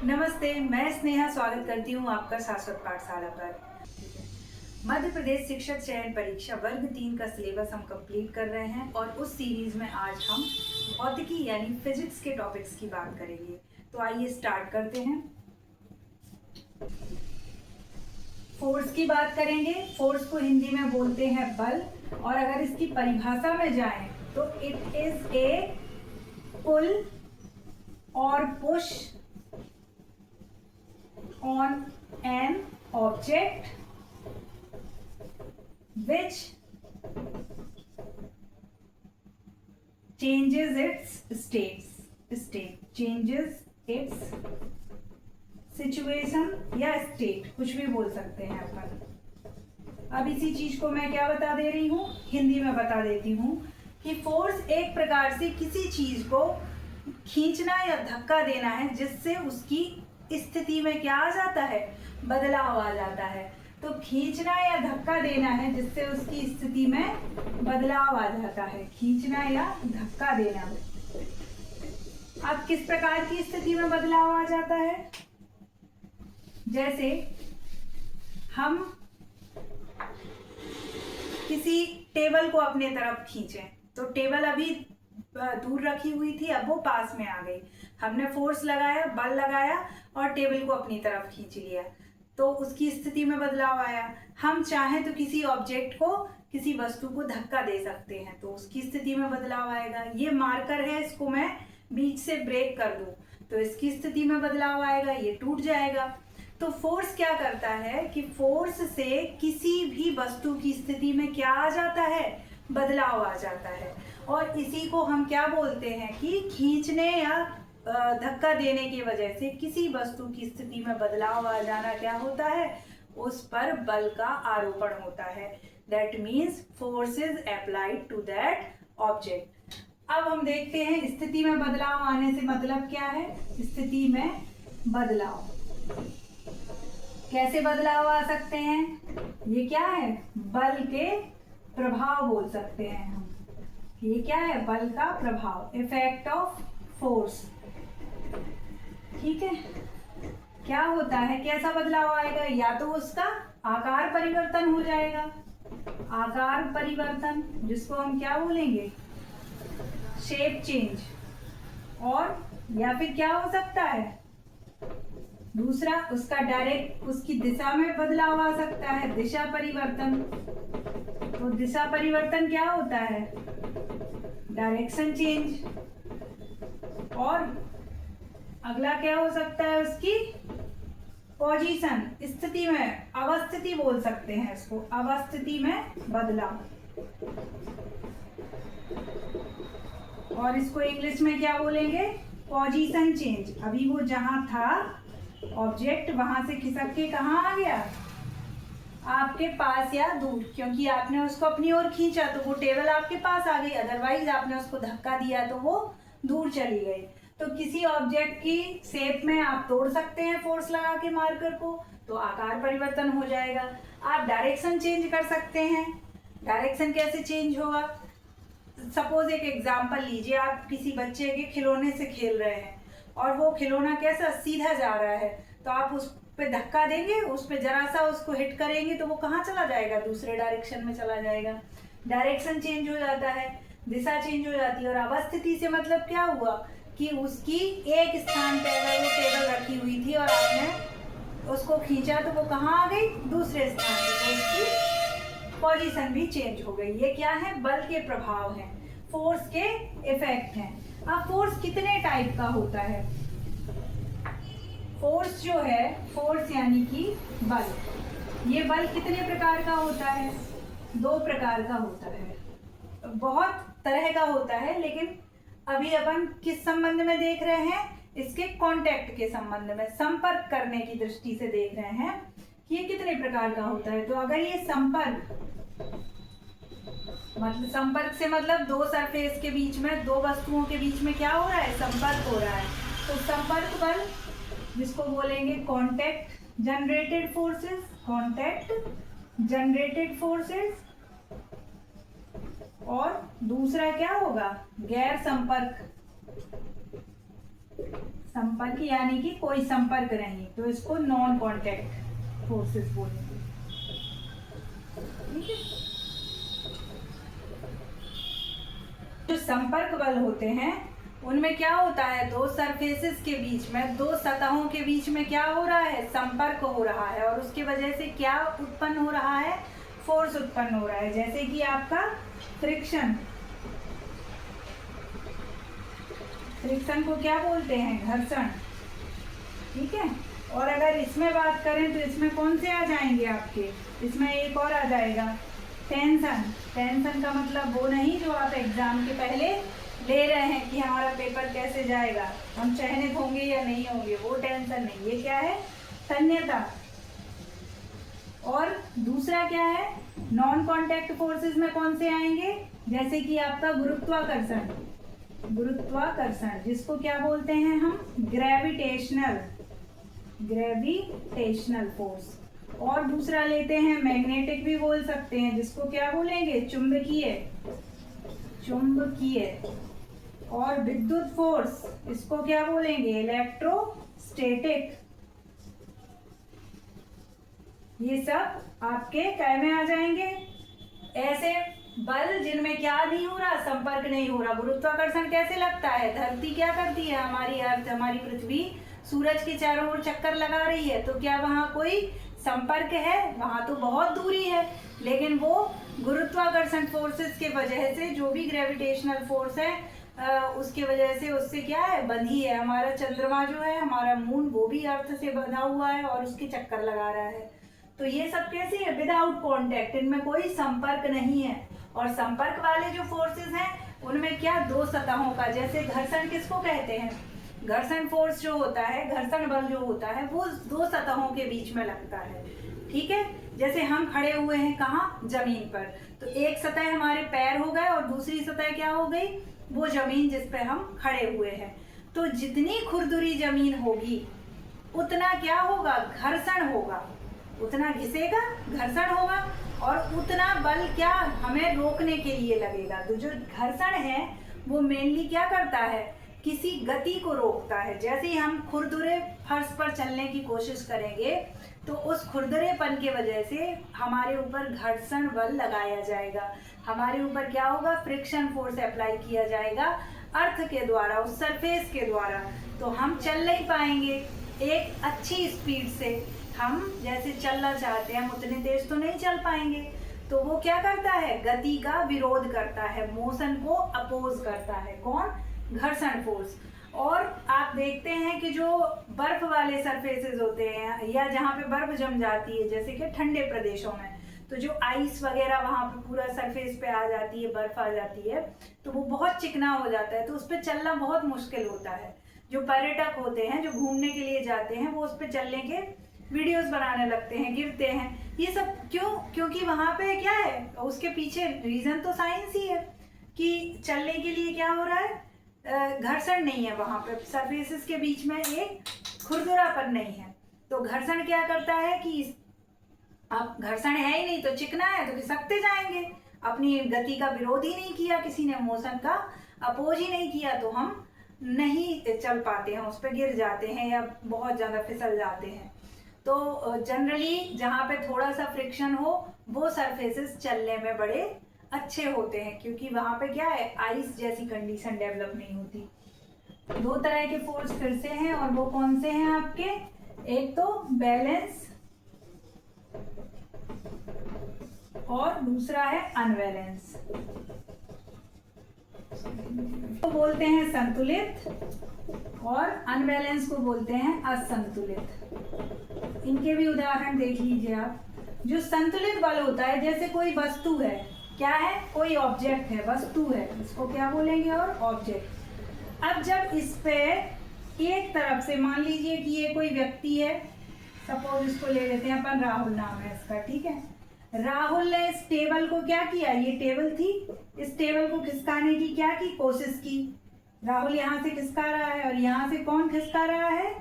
नमस्ते, मैं स्नेहा स्वागत करती हूँ आपका शाश्वत पाठशाला पर। मध्य प्रदेश शिक्षक चयन परीक्षा वर्ग 3 का सिलेबस हम कंप्लीट कर रहे हैं और उस सीरीज में आज हम भौतिकी यानी फिजिक्स के टॉपिक्स की बात करेंगे। तो आइए स्टार्ट करते हैं। फोर्स की बात करेंगे। फोर्स को हिंदी में बोलते हैं बल, और अगर इसकी परिभाषा में जाएं तो इट इज ए पुल और push on an object which changes its changes its situation या state, कुछ भी बोल सकते हैं अपन। अब इसी चीज को मैं क्या बता दे रही हूँ, हिंदी में बता देती हूँ कि फोर्स एक प्रकार से किसी चीज को खींचना या धक्का देना है जिससे उसकी स्थिति में क्या आ जाता है, बदलाव आ जाता है। तो खींचना या धक्का देना है जिससे उसकी स्थिति में बदलाव आ जाता है, खींचना या धक्का देना। अब किस प्रकार की स्थिति में बदलाव आ जाता है, जैसे हम किसी टेबल को अपने तरफ खींचें तो टेबल अभी दूर रखी हुई थी, अब वो पास में आ गई। हमने फोर्स लगाया, बल लगाया और टेबल को अपनी तरफ खींच लिया, तो उसकी स्थिति में बदलाव आया। हम चाहें तो किसी ऑब्जेक्ट को, किसी वस्तु को धक्का दे सकते हैं तो उसकी स्थिति में बदलाव आएगा। ये मार्कर है, इसको मैं बीच से ब्रेक कर दूं तो इसकी स्थिति में बदलाव आएगा, ये टूट जाएगा। तो फोर्स क्या करता है कि फोर्स से किसी भी वस्तु की स्थिति में क्या आ जाता है, बदलाव आ जाता है। और इसी को हम क्या बोलते हैं कि खींचने या धक्का देने की वजह से किसी वस्तु की स्थिति में बदलाव आ जाना क्या होता है, उस पर बल का आरोपण होता है। That means force is applied to that object. अब हम देखते हैं स्थिति में बदलाव आने से मतलब क्या है। स्थिति में बदलाव, कैसे बदलाव आ सकते हैं, ये क्या है, बल के प्रभाव बोल सकते हैं हम। ये क्या है, बल का प्रभाव, इफेक्ट ऑफ फोर्स। ठीक है, क्या होता है, कैसा बदलाव आएगा, या तो उसका आकार परिवर्तन हो जाएगा, आकार परिवर्तन जिसको हम क्या बोलेंगे, शेप चेंज। और या फिर क्या हो सकता है, दूसरा उसका डायरेक्ट उसकी दिशा में बदलाव आ सकता है, दिशा परिवर्तन। तो दिशा परिवर्तन क्या होता है, डायरेक्शन चेंज। और अगला क्या हो सकता है, उसकी पोजीशन, स्थिति में, अवस्थिति बोल सकते हैं इसको, अवस्थिति में बदलाव। और इसको इंग्लिश में क्या बोलेंगे, पोजीशन चेंज। अभी वो जहां था ऑब्जेक्ट, वहां से खिसक के कहाँ आ गया, आपके पास या दूर, क्योंकि आपने उसको अपनी ओर खींचा तो वो टेबल आपके पास आ गई, अदरवाइज आपने उसको धक्का दिया तो वो दूर चली गई। तो किसी ऑब्जेक्ट की शेप में आप तोड़ सकते हैं फोर्स लगा के मार्कर को, तो आकार परिवर्तन हो जाएगा। आप डायरेक्शन चेंज कर सकते हैं। डायरेक्शन कैसे चेंज होगा, सपोज एक एग्जाम्पल लीजिए, आप किसी बच्चे के खिलौने से खेल रहे हैं और वो खिलौना कैसा सीधा जा रहा है, तो आप उस पे धक्का देंगे, उस पे जरा सा उसको हिट करेंगे तो वो कहाँ चला जाएगा, दूसरे डायरेक्शन में चला जाएगा। डायरेक्शन चेंज हो जाता है, दिशा चेंज हो जाती है। और अवस्थिति से मतलब क्या हुआ कि उसकी एक स्थान पे अगर वो टेबल रखी हुई थी और आपने उसको खींचा तो वो कहाँ आ गई, दूसरे स्थान पे, तो उसकी पोजीशन भी चेंज हो गई। ये क्या है, बल के प्रभाव हैं, फोर्स के इफेक्ट हैं। अब फोर्स कितने टाइप का होता है, फोर्स जो है, फोर्स यानी कि बल, ये बल कितने प्रकार का होता है, 2 प्रकार का होता है, बहुत तरह का होता है। लेकिन अभी अपन किस संबंध में देख रहे हैं, इसके कांटेक्ट के संबंध में, संपर्क करने की दृष्टि से देख रहे हैं कि ये कितने प्रकार का होता है। तो अगर ये संपर्क, मतलब संपर्क से मतलब 2 सरफेस के बीच में, 2 वस्तुओं के बीच में क्या हो रहा है, संपर्क हो रहा है, तो संपर्क बल जिसको बोलेंगे contact generated forces, contact generated forces. और दूसरा क्या होगा, गैर संपर्क संपर्क यानी कि कोई संपर्क नहीं, तो इसको नॉन कॉन्टैक्ट फोर्सेस बोलेंगे। ठीक है। जो संपर्क बल होते हैं उनमें क्या होता है, दो सरफेसेस के बीच में, दो सतहों के बीच में क्या हो रहा है, संपर्क हो रहा है, और उसके वजह से क्या उत्पन्न हो रहा है, फोर्स उत्पन्न हो रहा है। जैसे कि आपका फ्रिक्शन, फ्रिक्शन को क्या बोलते हैं, घर्षण। ठीक है। और अगर इसमें बात करें तो इसमें कौन से आ जाएंगे आपके, इसमें एक और आ जाएगा टेंशन। टेंशन का मतलब वो नहीं जो आप एग्जाम के पहले ले रहे हैं कि हमारा पेपर कैसे जाएगा, हम चयनित होंगे या नहीं होंगे, वो टेंशन नहीं। ये क्या है, तन्यता। और दूसरा क्या है, नॉन कांटेक्ट फोर्सेस में कौन से आएंगे, जैसे कि आपका गुरुत्वाकर्षण, गुरुत्वाकर्षण जिसको क्या बोलते हैं हम, ग्रेविटेशनल, ग्रेविटेशनल फोर्स। और दूसरा लेते हैं मैग्नेटिक भी बोल सकते हैं, जिसको क्या बोलेंगे, चुंबकीय, चुंबकीय। और विद्युत फोर्स, इसको क्या बोलेंगे, इलेक्ट्रोस्टैटिक। ये सब आपके काय में आ जाएंगे, ऐसे बल जिनमें क्या नहीं हो रहा, संपर्क नहीं हो रहा। गुरुत्वाकर्षण कैसे लगता है, धरती क्या करती है, हमारी अर्थ, हमारी पृथ्वी सूरज के चारों ओर चक्कर लगा रही है, तो क्या वहां कोई संपर्क है, वहां तो बहुत दूरी है। लेकिन वो गुरुत्वाकर्षण फोर्सेस के वजह से, जो भी ग्रेविटेशनल फोर्स है उसके वजह से, उससे क्या है, बंधी है। हमारा चंद्रमा जो है, हमारा मून, वो भी अर्थ से बंधा हुआ है और उसके चक्कर लगा रहा है। तो ये सब कैसे है, विदाउट कॉन्टैक्ट, इनमें कोई संपर्क नहीं है। और संपर्क वाले जो फोर्सेस हैं उनमें क्या, दो सतहों का, जैसे घर्षण किसको कहते हैं, घर्षण फोर्स जो होता है, घर्षण बल जो होता है, वो दो सतहों के बीच में लगता है। ठीक है। जैसे हम खड़े हुए हैं कहाँ, जमीन पर, तो एक सतह हमारे पैर हो गए और दूसरी सतह क्या हो गई, वो जमीन जिस पे हम खड़े हुए हैं। तो जितनी खुरदुरी जमीन होगी उतना क्या होगा, घर्षण होगा, उतना घिसेगा, घर्षण होगा, और उतना बल क्या हमें रोकने के लिए लगेगा। तो जो घर्षण है वो मेनली क्या करता है, किसी गति को रोकता है। जैसे ही हम खुरदुरे फर्श पर चलने की कोशिश करेंगे तो उस खुरदरेपन के वजह से हमारे ऊपर घर्षण बल लगाया जाएगा, हमारे ऊपर क्या होगा, फ्रिक्शन फोर्स अप्लाई किया जाएगा अर्थ के द्वारा, उस सरफेस के द्वारा। तो हम चल नहीं पाएंगे एक अच्छी स्पीड से, हम जैसे चलना चाहते हैं हम उतने तेज तो नहीं चल पाएंगे। तो वो क्या करता है, गति का विरोध करता है, मोशन को अपोज करता है, कौन, घर्षण फोर्स। और आप देखते हैं कि जो बर्फ वाले सरफेसेस होते हैं या जहाँ पे बर्फ जम जाती है, जैसे कि ठंडे प्रदेशों में, तो जो आइस वगैरह वहाँ पे पूरा सरफेस पे आ जाती है, बर्फ आ जाती है, तो वो बहुत चिकना हो जाता है, तो उस पर चलना बहुत मुश्किल होता है। जो पर्यटक होते हैं जो घूमने के लिए जाते हैं वो उस पर चलने के वीडियोस बनाने लगते हैं, गिरते हैं, ये सब क्यों, क्योंकि वहाँ पे क्या है, उसके पीछे रीजन तो साइंस ही है कि चलने के लिए क्या हो रहा है, घर्षण नहीं है, वहाँ पे सरफेसेस के बीच में एक खुरदुरापन नहीं है। तो घर्षण क्या करता है कि अब घर्षण है ही नहीं तो चिकना है तो खिसकते जाएंगे, अपनी गति का विरोध ही नहीं किया किसी ने, मोशन का अपोज ही नहीं किया, तो हम नहीं चल पाते हैं, उस पर गिर जाते हैं या बहुत ज़्यादा फिसल जाते हैं। तो जनरली जहाँ पे थोड़ा सा फ्रिक्शन हो वो सरफेसेस चलने में बड़े अच्छे होते हैं, क्योंकि वहाँ पे क्या है, आइस जैसी कंडीशन डेवलप नहीं होती। दो तरह के फोर्स फिर से हैं, और वो कौन से हैं आपके, एक तो बैलेंस और दूसरा है अनबैलेंस। तो बोलते हैं संतुलित और अनबैलेंस को बोलते हैं असंतुलित। इनके भी उदाहरण देख लीजिए आप। जो संतुलित बल होता है, जैसे कोई वस्तु है, क्या है, कोई ऑब्जेक्ट है, वस्तु है, इसको क्या बोलेंगे, और ऑब्जेक्ट। अब जब इस पे एक तरफ से, मान लीजिए कि ये कोई व्यक्ति है, सपोज इसको ले लेते हैं अपन, राहुल नाम है इसका, ठीक है। राहुल ने इस टेबल को क्या किया, ये टेबल थी, इस टेबल को खिसकाने की क्या की कोशिश की, राहुल यहाँ से खिसका रहा है, और यहाँ से कौन खिसका रहा है,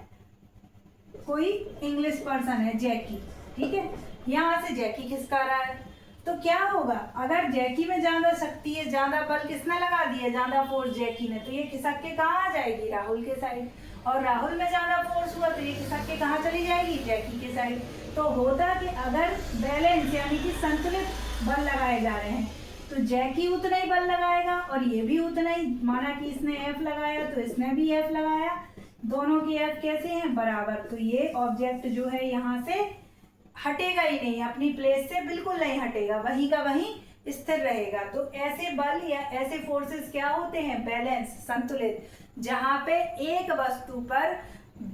कोई इंग्लिश पर्सन है, जैकी, ठीक है, यहाँ से जैकी खिसका रहा है। तो क्या होगा, अगर जैकी में ज्यादा शक्ति है, ज्यादा बल किसने लगा दिया, ज्यादा फोर्स जैकी ने, तो ये खिसक के कहाँ आ जाएगी, राहुल के साइड। और राहुल में ज्यादा फोर्स हुआ तो ये खिसक के कहाँ चली जाएगी, जैकी के साइड। तो होता कि अगर बैलेंस यानी कि संतुलित बल लगाए जा रहे हैं तो जैकी उतना ही बल लगाएगा और ये भी उतना ही। माना कि इसने एफ लगाया तो इसने भी एफ लगाया, दोनों की एफ कैसे हैं, बराबर। तो ये ऑब्जेक्ट जो है यहाँ से हटेगा ही नहीं, अपनी प्लेस से बिल्कुल नहीं हटेगा, वहीं का वहीं स्थिर रहेगा। तो ऐसे बल या ऐसे फोर्सेस क्या होते हैं, बैलेंस, संतुलित, जहां पे एक वस्तु पर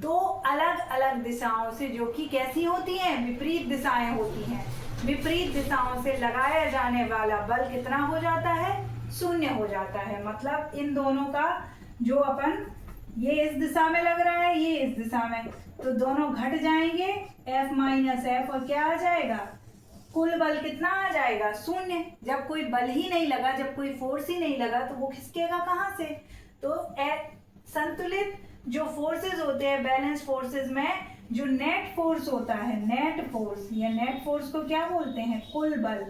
दो अलग अलग दिशाओं से, जो कि कैसी होती हैं, विपरीत दिशाएं होती हैं, विपरीत दिशाओं से लगाया जाने वाला बल कितना हो जाता है, शून्य हो जाता है। मतलब इन दोनों का जो अपन, ये इस दिशा में लग रहा है, ये इस दिशा में, तो दोनों घट जाएंगे, F माइनस एफ, और क्या आ जाएगा, कुल बल कितना आ जाएगा, शून्य। जब कोई बल ही नहीं लगा, जब कोई फोर्स ही नहीं लगा तो वो खिसकेगा कहाँ से। तो संतुलित जो फोर्सेस होते हैं, बैलेंस फोर्सेस में जो नेट फोर्स होता है, नेट फोर्स या नेट फोर्स को क्या बोलते हैं, कुल बल,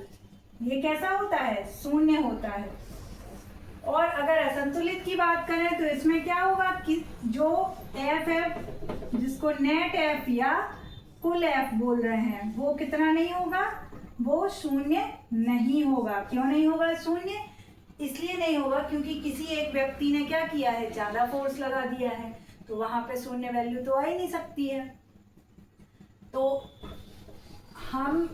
ये कैसा होता है, शून्य होता है। और अगर असंतुलित की बात करें तो इसमें क्या होगा कि जो एफ है, जिसको नेट एफ या कुल एफ बोल रहे हैं, वो कितना नहीं होगा, वो शून्य नहीं होगा। क्यों नहीं होगा शून्य, इसलिए नहीं होगा क्योंकि किसी एक व्यक्ति ने क्या किया है, ज्यादा फोर्स लगा दिया है, तो वहां पे शून्य वैल्यू तो आ ही नहीं सकती है। तो हम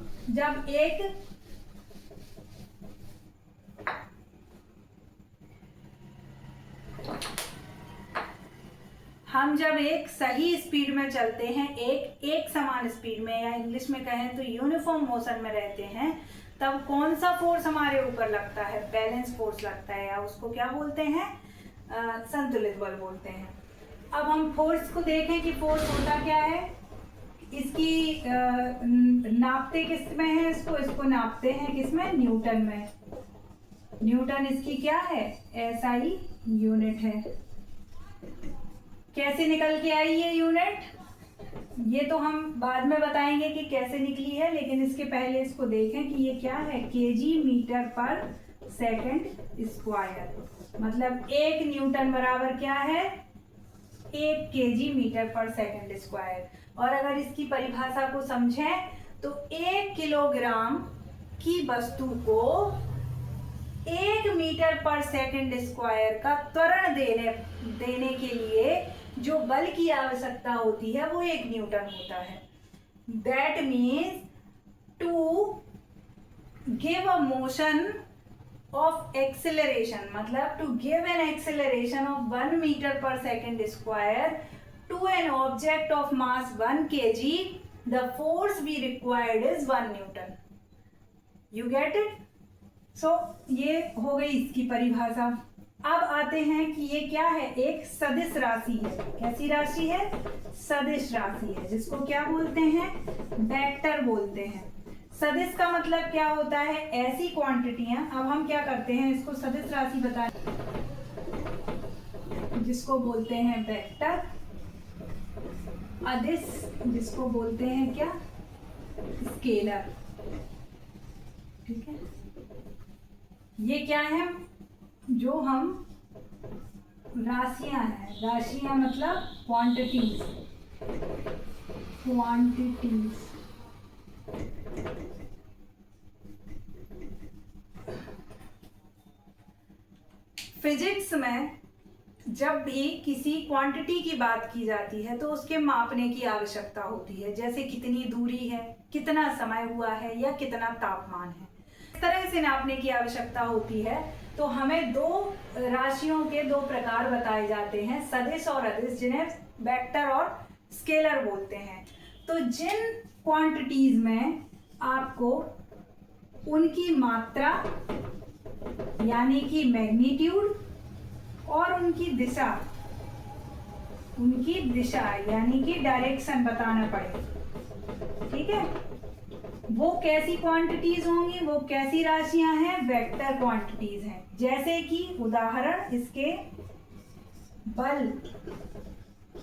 जब एक सही स्पीड में चलते हैं, एक समान स्पीड में, या इंग्लिश में कहें तो यूनिफॉर्म मोशन में रहते हैं, तब कौन सा फोर्स हमारे ऊपर लगता है, बैलेंस फोर्स लगता है, या उसको क्या बोलते हैं, संतुलित बल बोलते हैं। अब हम फोर्स को देखें कि फोर्स होता क्या है। इसकी नापते किस में है, इसको नापते हैं किसमें, न्यूटन में। न्यूटन इसकी क्या है, एसआई यूनिट है। कैसे निकल के आई ये यूनिट, ये तो हम बाद में बताएंगे कि कैसे निकली है, लेकिन इसके पहले इसको देखें कि ये क्या है, KG metre per second square. मतलब 1 न्यूटन बराबर क्या है, 1 KG metre per second square. और अगर इसकी परिभाषा को समझें तो 1 किलोग्राम की वस्तु को 1 मीटर पर सेकंड स्क्वायर का त्वरण देने के लिए जो बल की आवश्यकता होती है वो 1 न्यूटन होता है। That means to give a motion of acceleration, मतलब to give an acceleration of 1 metre per second square to an object of mass 1 kg, the force we required is 1 Newton. You get it? So ये हो गई इसकी परिभाषा। अब आते हैं कि ये क्या है, एक सदिश राशि है। कैसी राशि है, सदिश राशि है, जिसको क्या बोलते हैं, वेक्टर बोलते हैं। सदिश का मतलब क्या होता है, ऐसी क्वांटिटियां। अब हम क्या करते हैं, इसको सदिश राशि बताएं, जिसको बोलते हैं वेक्टर। अदिश जिसको बोलते हैं क्या, स्केलर। ठीक है, ये क्या है, जो हम राशियां हैं, राशियां मतलब क्वांटिटीज, क्वांटिटीज। फिजिक्स में जब भी किसी क्वांटिटी की बात की जाती है तो उसके मापने की आवश्यकता होती है, जैसे कितनी दूरी है, कितना समय हुआ है, या कितना तापमान है। इस तरह से नापने की आवश्यकता होती है। तो हमें दो राशियों के दो प्रकार बताए जाते हैं, सदिश और अदिश, जिन्हें वेक्टर और स्केलर बोलते हैं। तो जिन क्वांटिटीज में आपको उनकी मात्रा यानी कि मैग्नीट्यूड और उनकी दिशा यानी कि डायरेक्शन बताना पड़ेगा, ठीक है, वो कैसी क्वांटिटीज होंगी, वो कैसी राशियां हैं, वेक्टर क्वांटिटीज हैं। जैसे कि उदाहरण इसके बल,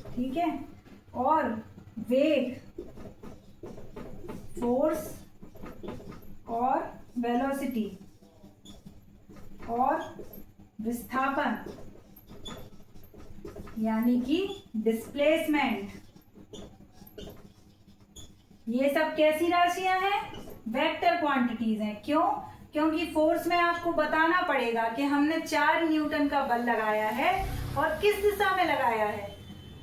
ठीक है, और वेग, फोर्स और वेलोसिटी और विस्थापन, यानी कि डिस्प्लेसमेंट। ये सब कैसी राशियां हैं? वेक्टर क्वांटिटीज हैं। क्यों? क्योंकि फोर्स में आपको बताना पड़ेगा कि हमने 4 न्यूटन का बल लगाया है और किस दिशा में लगाया है।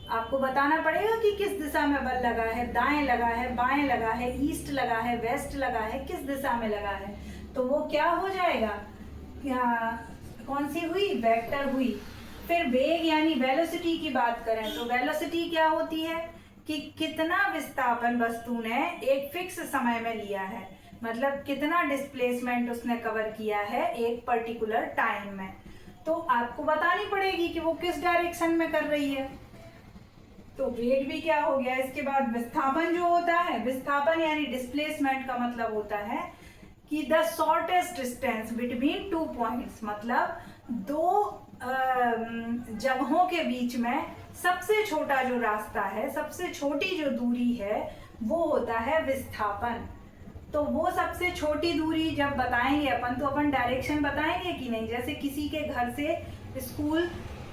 आपको बताना पड़ेगा कि किस दिशा में बल लगा है, दाएं लगा है, बाएं लगा है, ईस्ट लगा है, वेस्ट लगा है, किस दिशा में लगा है। तो वो क्या हो जाएगा? कौन सी हुई? वेक्टर हुई। फिर वेग यानी वेलोसिटी की बात करें तो वेलोसिटी क्या होती है कि कितना विस्थापन वस्तु ने एक फिक्स समय में लिया है, मतलब कितना डिस्प्लेसमेंट उसने कवर किया है एक पर्टिकुलर टाइम में। तो आपको बतानी पड़ेगी कि वो किस डायरेक्शन में कर रही है। तो वेग भी क्या हो गया। इसके बाद विस्थापन जो होता है, विस्थापन यानी डिस्प्लेसमेंट का मतलब होता है कि the shortest distance between 2 points, मतलब दो जगहों के बीच में सबसे छोटा जो रास्ता है, सबसे छोटी जो दूरी है, वो होता है विस्थापन। तो वो सबसे छोटी दूरी जब बताएंगे अपन, तो अपन डायरेक्शन बताएंगे कि नहीं। जैसे किसी के घर से स्कूल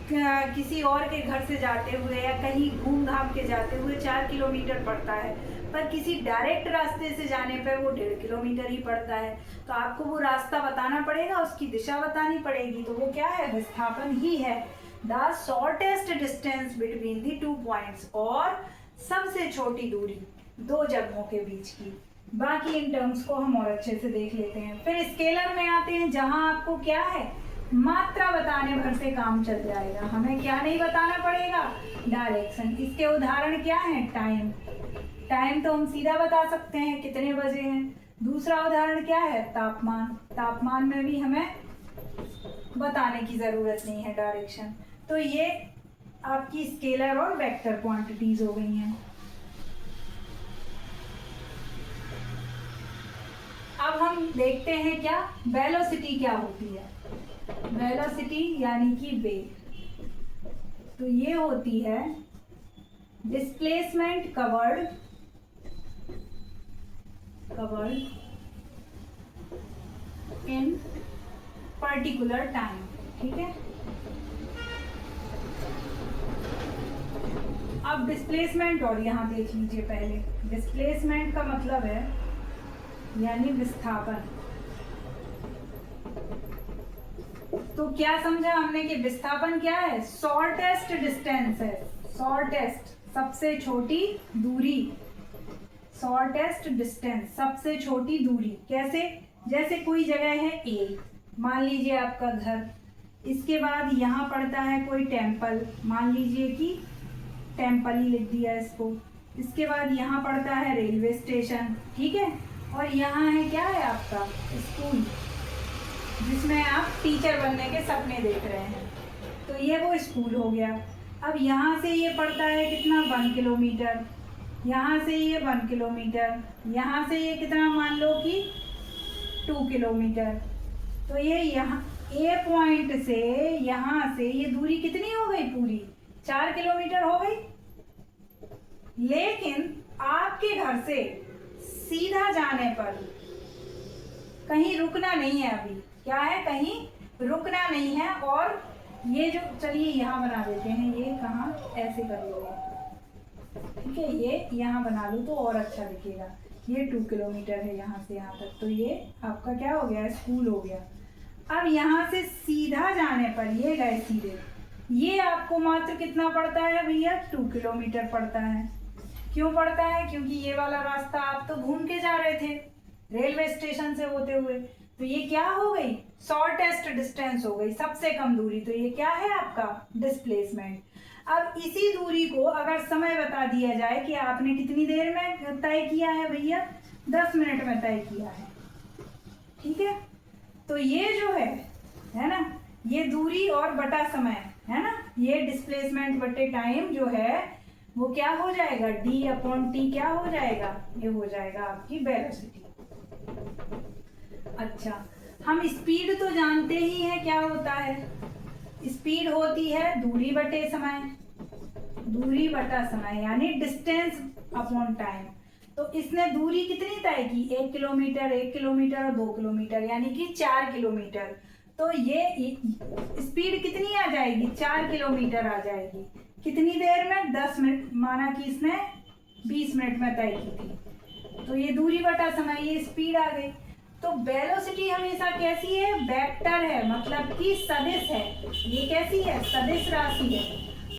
किसी और के घर से जाते हुए या कहीं घूम घाम के जाते हुए 4 किलोमीटर पड़ता है, पर किसी डायरेक्ट रास्ते से जाने पर वो 1.5 किलोमीटर ही पड़ता है। तो आपको वो रास्ता बताना पड़ेगा, उसकी दिशा बतानी पड़ेगी। तो वो क्या है? विस्थापन ही है। The shortest distance between the 2 points, और सबसे छोटी दूरी दो जगहों के बीच की। बाकी इन टर्म्स को हम और अच्छे से देख लेते हैं। फिर स्केलर में आते हैं, जहां आपको क्या है? मात्रा बताने भर से काम चल जाएगा। हमें क्या नहीं बताना पड़ेगा? डायरेक्शन। इसके उदाहरण क्या हैं? टाइम। टाइम तो हम सीधा बता सकते हैं कितने बजे हैं। दूसरा उदाहरण क्या है? तापमान। तापमान में भी हमें बताने की जरूरत नहीं है डायरेक्शन। तो ये आपकी स्केलर और वेक्टर क्वांटिटीज हो गई हैं। अब हम देखते हैं क्या वेलोसिटी क्या होती है। वेलोसिटी यानी कि वेग, तो ये होती है displacement covered in particular time. ठीक है। अब डिस्प्लेसमेंट और यहाँ देख लीजिए। पहले डिस्प्लेसमेंट का मतलब है यानी विस्थापन। तो क्या समझा हमने कि विस्थापन क्या है? शॉर्टेस्ट डिस्टेंस है। शॉर्टेस्ट, सबसे छोटी दूरी। शॉर्टेस्ट डिस्टेंस, सबसे छोटी दूरी। कैसे? जैसे कोई जगह है ए, मान लीजिए आपका घर, इसके बाद यहाँ पड़ता है कोई टेम्पल, मान लीजिए कि टेम्पल ही लिख दिया इसको। इसके बाद यहाँ पड़ता है रेलवे स्टेशन। ठीक है। और यहाँ है क्या है आपका? स्कूल, जिसमें आप टीचर बनने के सपने देख रहे हैं। तो ये वो स्कूल हो गया। अब यहाँ से ये पड़ता है कितना? 1 किलोमीटर। यहाँ से ये 1 किलोमीटर। यहाँ से ये कितना मान लो कि 2 किलोमीटर। तो ये यहाँ ए पॉइंट से यहाँ से ये दूरी कितनी हो गई? पूरी 4 किलोमीटर हो गई। लेकिन आपके घर से सीधा जाने पर कहीं रुकना नहीं है। अभी क्या है? कहीं रुकना नहीं है। और ये जो, चलिए यहाँ बना देते हैं, ये कहाँ ऐसे कर लो। ठीक है, ये यहाँ बना लो तो और अच्छा दिखेगा। ये 2 किलोमीटर है यहाँ से यहाँ तक। तो ये आपका क्या हो गया? स्कूल हो गया। अब यहाँ से सीधा जाने पर ये गए सीधे, ये आपको मात्र कितना पड़ता है भैया? 2 किलोमीटर पड़ता है। क्यों पड़ता है? क्योंकि ये वाला रास्ता आप तो घूम के जा रहे थे रेलवे स्टेशन से होते हुए। तो ये क्या हो गई? शॉर्टेस्ट डिस्टेंस हो गई, सबसे कम दूरी। तो ये क्या है आपका? डिस्प्लेसमेंट। अब इसी दूरी को अगर समय बता दिया जाए कि आपने कितनी देर में तय किया है भैया? 10 मिनट में तय किया है। ठीक है। तो ये जो है ना, ये दूरी और बटा समय है ना, ये डिस्प्लेसमेंट बटे टाइम जो है वो क्या हो जाएगा? D/T क्या हो जाएगा? ये हो जाएगा आपकी वेलोसिटी। अच्छा, हम स्पीड तो जानते ही हैं क्या होता है। स्पीड होती है दूरी बटे समय, दूरी बटा समय यानी डिस्टेंस अपॉन टाइम। तो इसने दूरी कितनी तय की? 1 किलोमीटर, 1 किलोमीटर और 2 किलोमीटर, यानी कि 4 किलोमीटर। तो ये स्पीड कितनी आ जाएगी? 4 किलोमीटर आ जाएगी। कितनी देर में? 10 मिनट, माना कि इसने 20 मिनट में तय की थी। तो ये दूरी बटा समय, ये स्पीड आ गई। तो वेलोसिटी हमेशा कैसी है? वेक्टर है, मतलब कि सदिश है। ये कैसी है? सदिश राशि है।